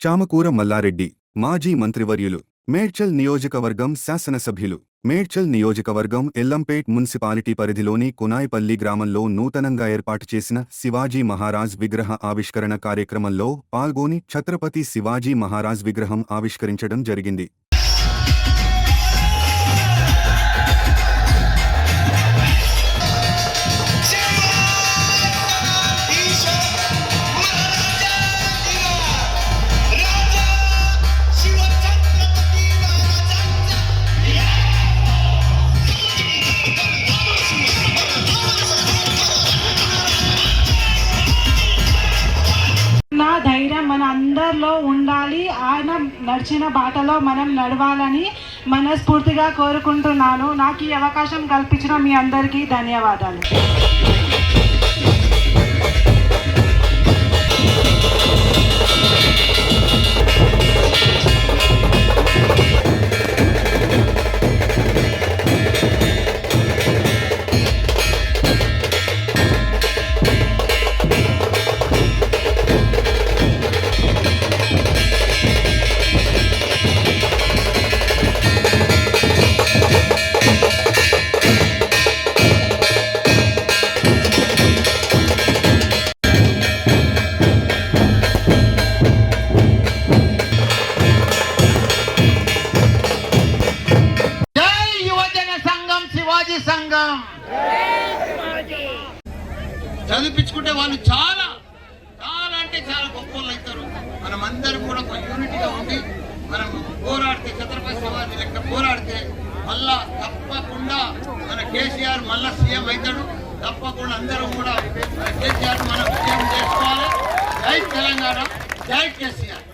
చామకూర మల్లారెడ్డి, మాజీ మంత్రివర్యులు, మేడ్చల్ నియోజకవర్గం శాసనసభ్యులు. మేడ్చల్ నియోజకవర్గం ఎల్లంపేట్ మున్సిపాలిటీ పరిధిలోని కునాయిపల్లి గ్రామంలో నూతనంగా ఏర్పాటు చేసిన శివాజీ మహారాజ్ విగ్రహ ఆవిష్కరణ కార్యక్రమంలో పాల్గొని ఛత్రపతి శివాజీ మహారాజ్ విగ్రహం ఆవిష్కరించడం జరిగింది. ధైర్యం మన అందరిలో ఉండాలి. ఆయన నడిచిన బాటలో మనం నడవాలని మనస్ఫూర్తిగా కోరుకుంటున్నాను. నాకు ఈ అవకాశం కల్పించిన మీ అందరికీ ధన్యవాదాలు. సంఘం చదివించుకుంటే వాళ్ళు చాలా చాలా అంటే చాలా గొప్ప వాళ్ళు అవుతారు. మనం అందరం కూడా ఒక యూనిటీగా ఉండి మనం పోరాడితే, ఛత్రపతి శివాజీ లెక్క పోరాడితే మళ్ళా తప్పకుండా మన కేసీఆర్ మళ్ళా సీఎం అవుతాడు. తప్పకుండా అందరం కూడా కేసీఆర్ మనం విజయం చేసుకోవాలి. జై తెలంగాణ, జై కేసీఆర్.